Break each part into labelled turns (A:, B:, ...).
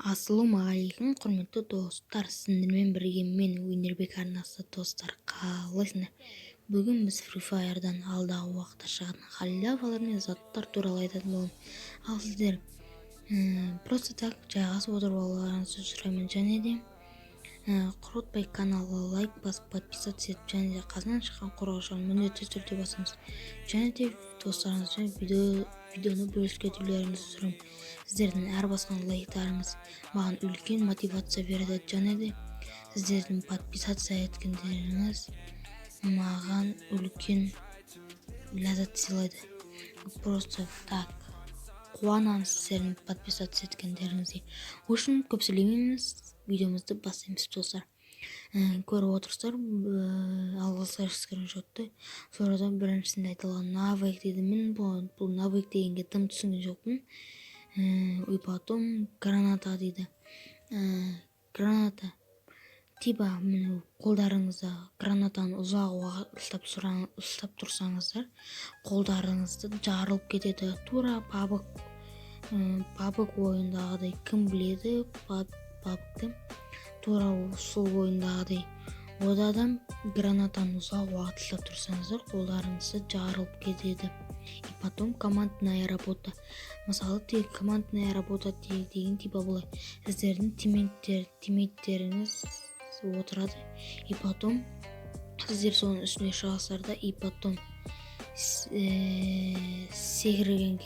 A: Ассалаумағалейкум, құрметті достар. Сіздермен бірге мен Өнербек арнасы достар. Қалайсыңдар? Бүгін біз Free Fire'дан алдағы уақытта шығатын халявалар мен заттар туралы айтатын боламын. Ал сіздер просто так жайғасып отырып алуларыңызды сұраймын. Және де құрметпай каналға лайк басып, подписаться етіп, және де қасынан шыққан қорғаушыны міндетті түрде басыңыз. Және де достарыңызбен видеоны бөлісіп кетулеріңізді сұраймын. Сіздердің әр басқан лайктарыңыз маған үлкен мотивация береді, және де сіздердің подписаться еткендеріңіз маған үлкен ләззат сыйлайды. Просто так қуанамын сіздердің подписаться еткендеріңізге. Үшін көп сөйлемейміз, видеомызды бастаймыз достар. Көріп отырсыздар, алғашқы скриншотты. Содан біріншісінде айтылған навык дейді. Мен бұл навык дегенге тым түсінген жоқпын. И потом граната дейді. Граната типа қолдарыңызда гранатаны ұзақ уақыт ұстап тұрсаңыздар, қолдарыңызды жарылып кетеді. Тура PUBG ойындағыдай. Кім біледі PUBG-ті? Тура сол ойындағыдай. Одан гранатаны ұзақ уақыт ұстап тұрсаңыздар, қолдарыңызды жарылып кетеді. И потом командная работа. Мысалы, командная работа деген типа былай. Сіздердің тиммейттеріңіз отырады. И потом сіздер соның үстіне шығасыздар, и потом секірген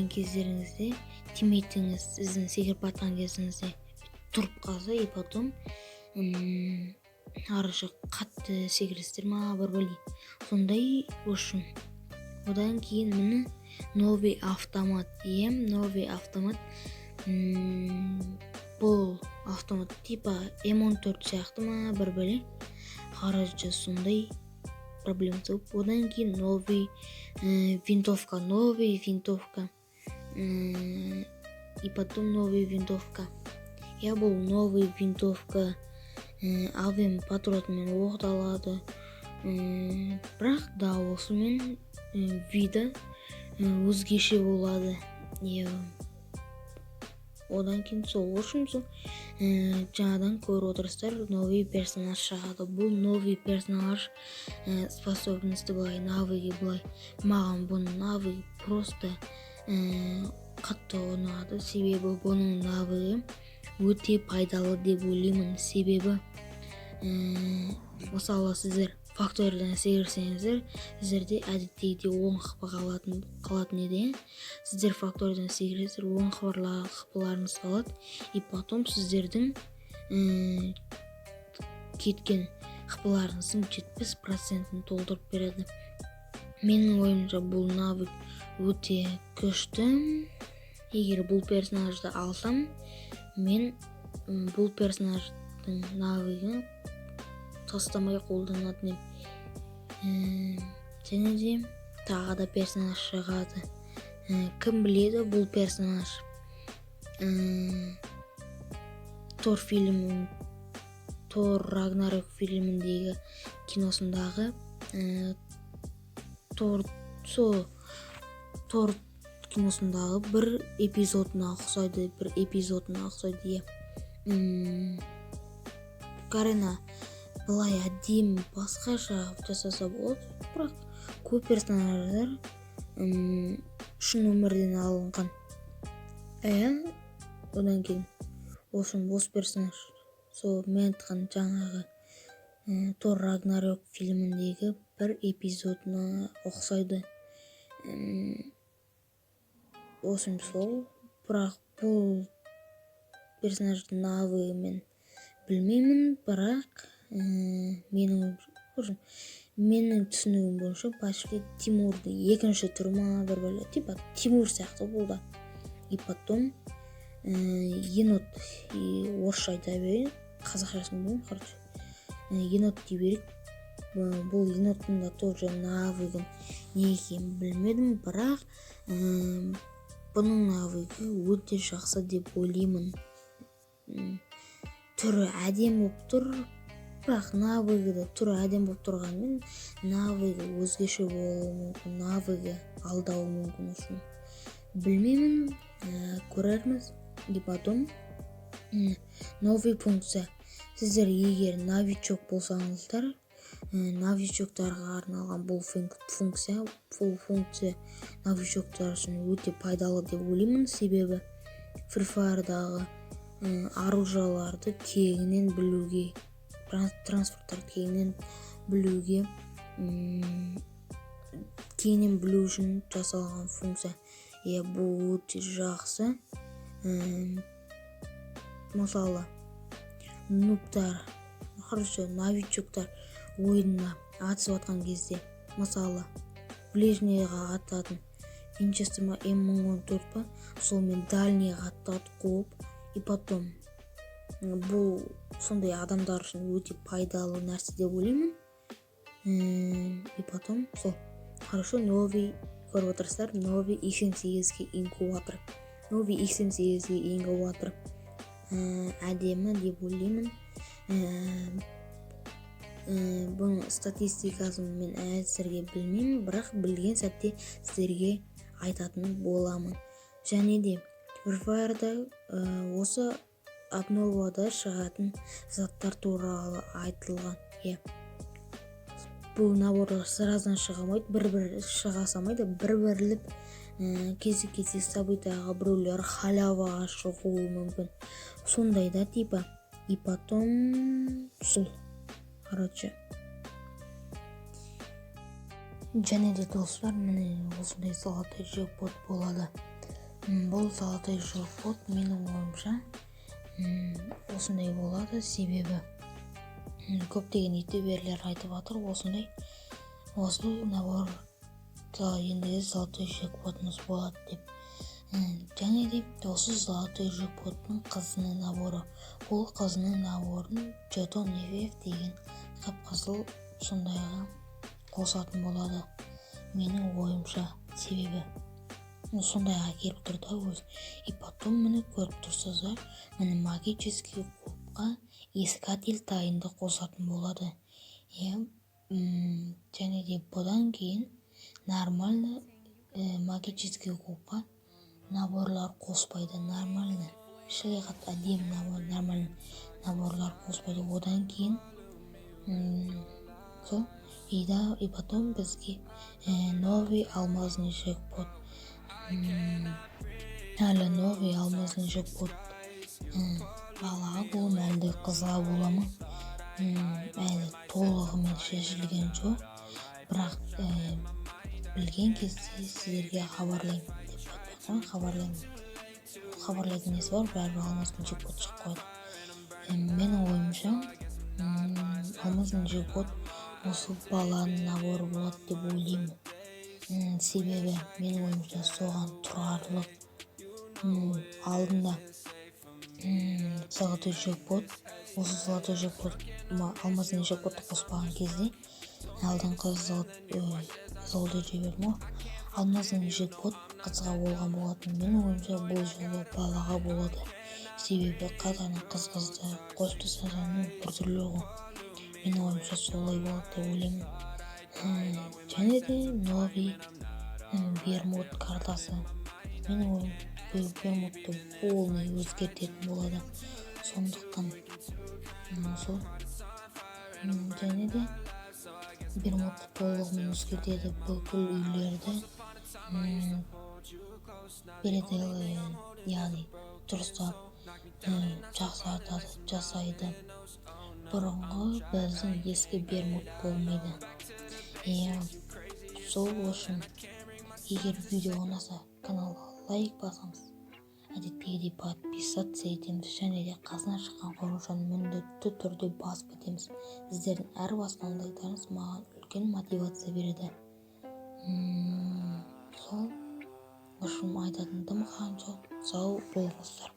A: кездеріңізде тиммейтіңіз сіздің секіріп атқан кезіңізде тұрып қалса, и потом арышы қатты секіресіздер ма, бір бәле. Сондай үшін. Одан кейін міне новый автомат. Новый автомат. Бұл автомат типа М14 сияқты ма, бір бәле. Қарашы, сондай проблема туып. Одан кейін новый винтовка. И потом новый винтовка. Бұл новый винтовка авиам патронмен оқталады. Бірақ дауысымен вида өзгеше болады. Одан кейін сол үшін жаңадан көріп отырсыздар, новый персонаж шығады. Бұл новый персонаж способности былай, навыги былай. Маған бұның навыги просто қатты ұнады. Себебі бұның навыги өте пайдалы деп ойлаймын. Себебі мысалы сіздер факториядан секірсеңіздер, сіздерде әдеттегідей оң қақпа қалатын еді. Сіздер факториядан секіресіздер, оң қақпаларыңыз қалады. И потом сіздердің кеткен қақпаларыңыздың 70%-ін толтырып береді. Менің ойымша бұл навык өте күшті. Егер бұл персонажды алсам, мен бұл персонаждың навыгын тастамай қолданатын едім. Және де тағы да персонаж шығады. Кім біледі, бұл персонаж Тор Рагнарёк фильміндегі киносындағы Тор киносындағы бір эпизодына ұқсайды. Карена былай әдемі басқаша жасаса болады. Бірақ көп персонаждар шын өмірден алынған. Одан кейін осы персонаж сол мен айтқан жаңағы Тор Рагнарёк фильміндегі бір эпизодына ұқсайды. Сол, бірақ бұл персонаждың навыгы мен білмеймін, бірақ менің түсінігім бойынша почти Тимурдың екінші түрі ма, бір бәле, типа Тимур сияқты болды. И потом енот, орысша айта берейін, қазақшасын білмеймін, короче. Енот дей берейік. Бұл еноттың да тоже навыгын не екенін білмедім, бірақ бұның навыгы өте жақсы деп ойлаймын. Түрі әдем болып тұр, бірақ навыгы да түрі әдем болып тұрғанмен, навыгы өзгеше болуы мүмкін, навыгы алдауы мүмкін үшін. Білмеймін, көрерміз. И потом новый функция. Сіздер егер новичок болсаңыздар, новичоктарға арналған бұл функция новичоктар үшін өте пайдалы деп ойлаймын. Себебі Free Fire'дағы оружияларды кеңінен білуге, транспорттарды кеңінен білуге, кеңінен білу үшін жасалған функция. Бұл өте жақсы. Мысалы, нубтар, новичоктар ойынға атысып атқан кезде, мысалы, ближнейға ататын Винчестер ма М1014 па, сол мен дальнейға аттатып қуып, и потом бұл сондай адамдар үшін өте пайдалы нәрсе деп ойлаймын. И потом сол хорошо новый көріп отырсыздар, новый X78-ге инкубатор. Новый X78-ге инкубатор әдемі деп ойлаймын. Бұның статистикасын мен әзірге білмеймін, бірақ білген сәтте сіздерге айтатын боламын. Және де Free Fire'да осы обновада шығатын заттар туралы айтылған. Бұл наборлар сразу шыға салмайды, бір-бірліп кезек событияға біреулер халяваға шығуы мүмкін. Сондайда типа. И потом сол. Короче. Және де достар, міне осындай золотой джекпот болады. Бұл золотой джекпот менің ойымша осындай болады, себебі көптеген ютуберлер айтып жатыр осындай. Осы наборда енді золотой джекпотымыз болады деп. Және де осы золотой джекпоттың қызының наборы. Ол қызының наборын жетон FF деген қып-қызыл сондайға қосатын болады менің ойымша, себебі сондайға келіп тұрды өз. И потом мені көріп тұрсыздар, мені магический кубқа искатель тайынды қосатын болады. Және де бұдан кейін нормально магический кубқа наборлар қоспайды, нормально. Шілеғат әдем нормально наборлар қоспайды. Одан кейін сол. И потом бізге новый алмазный джекпот. Әлі новый алмазный джекпот балаға болам, әлде қызға боламы? Әлі толығымен шешілген жоқ. Бірақ білген кезде сіздерге хабарлаймын деп айтпақпын. Хабарлайтын несі бар, бәрібір алмазный джекпот шығып қойды. Менің ойымша алмазный джекпот осы баланың наборы болады деп ойлаймын. Себебі менің ойымша соған тұрарлық. Алдында золотой джекпот, осы золотой джекпот, алмазный джекпотты қоспаған кезде алдыңғы золотой джекпот, алмазный джекпот қызға болған болатын. Менің ойымша бұл жолы балаға болады. Себебі қазаны қыз-қызды қосып тастағаны біртүрлі ғой. Менің ойымша солай болады деп ойлаймын. Және де новый бермуд картасы. Менің ойым бермудты полный өзгертетін болады. Сондықтан сол. Және де бермудты толығымен өзгертеді. Бүкіл үйлерді береді, яғни дұрыстап жақсартады, жасайды. Бұрынғы біздің ескі бермуд болмайды. Сол үшін егер видео ұнаса, каналға лайк басыңыз, әдеттегідей подписаться етеміз, және де қасынан шыққан қоңыраушаны міндетті түрде басып кетеміз. Сіздердің әр басқан лайктарыңыз маған үлкен мотивация береді. Сол үшін айтатыным жоқ. Сау болыңыздар.